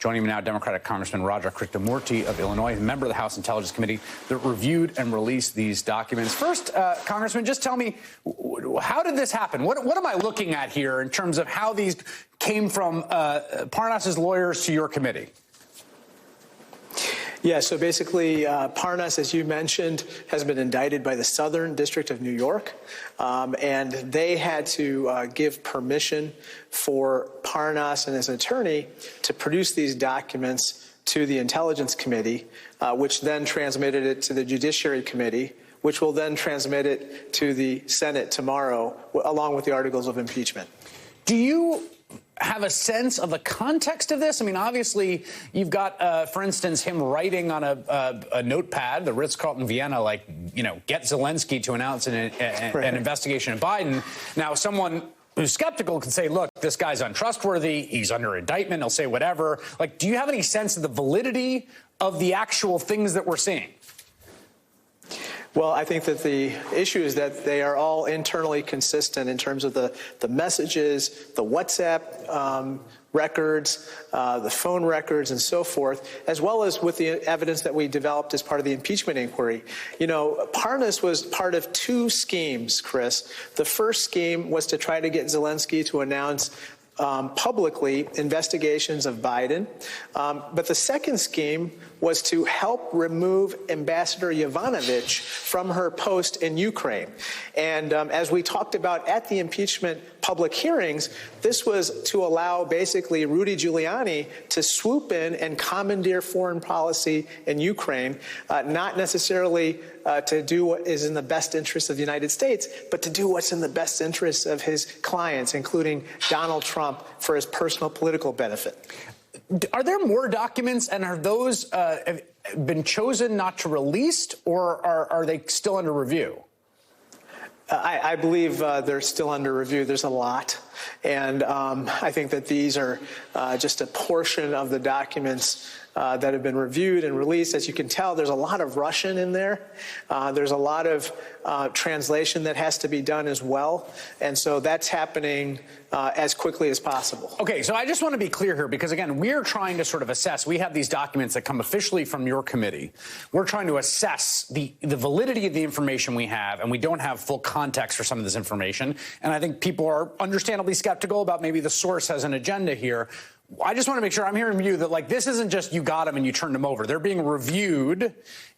Joining me now, Democratic Congressman Roger Krishnamoorthi of Illinois, member of the House Intelligence Committee that reviewed and released these documents. First, Congressman, just tell me, how did this happen? What am I looking at here in terms of how these came from Parnas's lawyers to your committee? Yeah, so basically, Parnas, as you mentioned, has been indicted by the Southern District of New York, and they had to give permission for Parnas and his attorney to produce these documents to the Intelligence Committee, which then transmitted it to the Judiciary Committee, which will then transmit it to the Senate tomorrow, along with the articles of impeachment. Do you have a sense of the context of this? I mean, obviously, you've got, for instance, him writing on a notepad, the Ritz-Carlton Vienna, like, you know, get Zelensky to announce an investigation of Biden. Now, someone who's skeptical can say, look, this guy's untrustworthy. He's under indictment. He'll say whatever. Like, do you have any sense of the validity of the actual things that we're seeing? Well, I think that the issue is that they are all internally consistent in terms of the messages, the WhatsApp records, the phone records, and so forth, as well as with the evidence that we developed as part of the impeachment inquiry. You know, Parnas was part of two schemes, Chris. The first scheme was to try to get Zelensky to announce publicly investigations of Biden. But the second scheme was to help remove Ambassador Yovanovitch from her post in Ukraine. And as we talked about at the impeachment public hearings, this was to allow basically Rudy Giuliani to swoop in and commandeer foreign policy in Ukraine, not necessarily to do what is in the best interest of the United States, but to do what's in the best interest of his clients, including Donald Trump, for his personal political benefit. Are there more documents, and are those been chosen not to release, or are they still under review? I believe they're still under review. There's a lot. And I think that these are just a portion of the documents that have been reviewed and released. As you can tell, there's a lot of Russian in there. There's a lot of translation that has to be done as well. And so that's happening as quickly as possible. Okay, so I just want to be clear here, because, again, we're trying to sort of assess. We have these documents that come officially from your committee. We're trying to assess the validity of the information we have, and we don't have full context for some of this information. And I think people are understandably skeptical about maybe the source has an agenda here. I just want to make sure I'm hearing from you that, like, this isn't just you got them and you turned them over. They're being reviewed,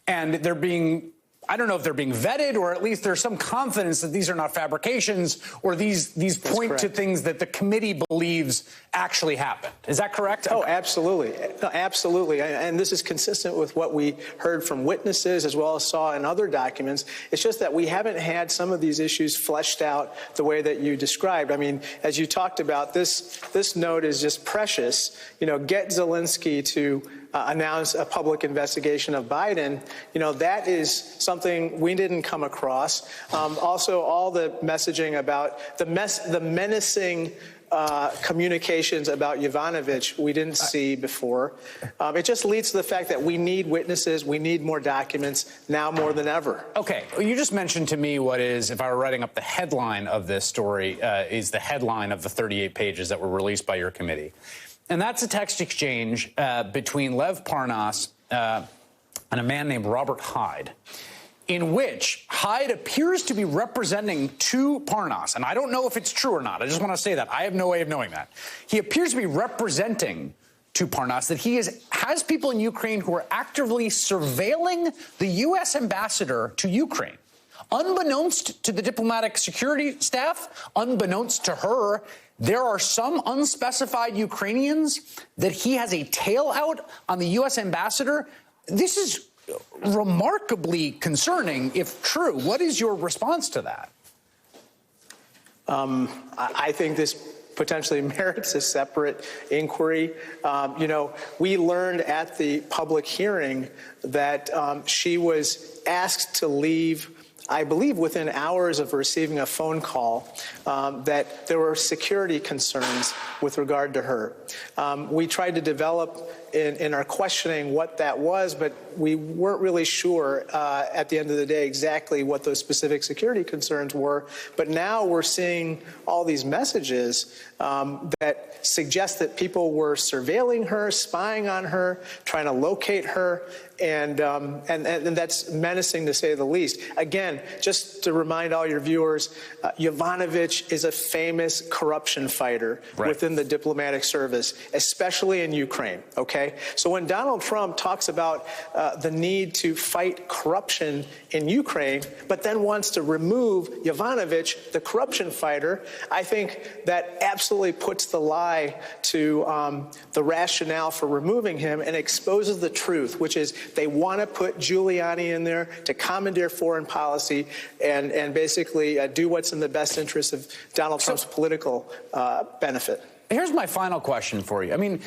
and they're being, I don't know if they're being vetted, or at least there's some confidence that these are not fabrications, or these point to things that the committee believes actually happened. Is that correct? Oh, absolutely. No, absolutely. And this is consistent with what we heard from witnesses as well as saw in other documents. It's just that we haven't had some of these issues fleshed out the way that you described. I mean, as you talked about, this note is just precious. You know, get Zelensky to announce a public investigation of Biden. You know, that is something we didn't come across. Also, all the messaging about the menacing communications about Yovanovitch we didn't see before. It just leads to the fact that we need witnesses, we need more documents now more than ever. Okay, well, you just mentioned to me what is, if I were writing up the headline of this story, is the headline of the 38 pages that were released by your committee. And that's a text exchange between Lev Parnas and a man named Robert Hyde, in which Hyde appears to be representing to Parnas. And I don't know if it's true or not. I just want to say that. I have no way of knowing that. He appears to be representing to Parnas that he has people in Ukraine who are actively surveilling the U.S. ambassador to Ukraine. Unbeknownst to the diplomatic security staff, unbeknownst to her, there are some unspecified Ukrainians that he has a tail out on the U.S. ambassador. This is remarkably concerning, if true. What is your response to that? I think this potentially merits a separate inquiry. You know, we learned at the public hearing that she was asked to leave I believe within hours of receiving a phone call, that there were security concerns with regard to her. We tried to develop in our questioning what that was, but we weren't really sure at the end of the day exactly what those specific security concerns were. But now we're seeing all these messages that suggest that people were surveilling her, spying on her, trying to locate her, and that's menacing to say the least. Again, just to remind all your viewers, Yovanovitch is a famous corruption fighter within the diplomatic service, especially in Ukraine, okay? So when Donald Trump talks about the need to fight corruption in Ukraine, but then wants to remove Yovanovitch, the corruption fighter, I think that absolutely puts the lie to the rationale for removing him and exposes the truth, which is they want to put Giuliani in there to commandeer foreign policy and basically do what's in the best interest of Donald Trump's political benefit. Here's my final question for you. I mean,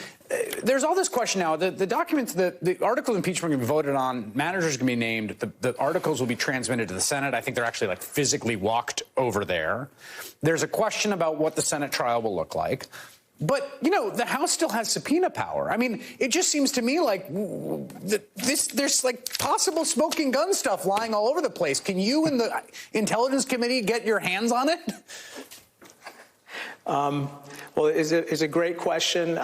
there's all this question now. The documents, the articles of impeachment are going to be voted on. Managers are going to be named. The articles will be transmitted to the Senate. I think they're actually like physically walked over there. There's a question about what the Senate trial will look like. But, you know, the House still has subpoena power. I mean, it just seems to me like there's like possible smoking gun stuff lying all over the place. Can you and the Intelligence Committee get your hands on it? Well, it's a great question,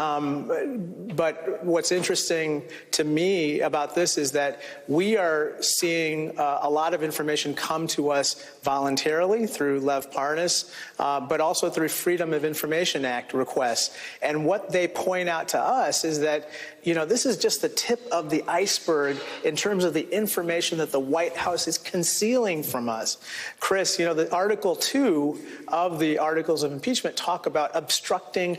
but what's interesting to me about this is that we are seeing a lot of information come to us voluntarily through Lev Parnas, but also through Freedom of Information Act requests. And what they point out to us is that, you know, this is just the tip of the iceberg in terms of the information that the White House is concealing from us. Chris, you know, the Article 2 of the Articles of Impeachment talk about obstructing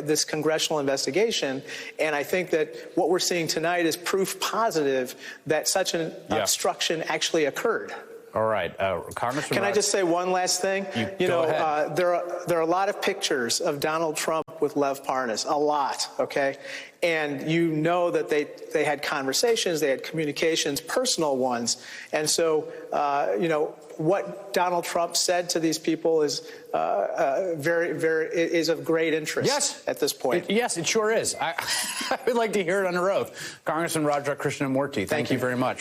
this congressional investigation, and I think that what we're seeing tonight is proof positive that such an obstruction actually occurred. All right, Congressman. Can I just say one last thing? You know, there are a lot of pictures of Donald Trump with Lev Parnas, a lot, okay? And you know that they had conversations, they had communications, personal ones. And so, you know, what Donald Trump said to these people is is of great interest at this point. Yes, it sure is. I would like to hear it under oath. Congressman Raja Krishnamoorthi, thank you very much.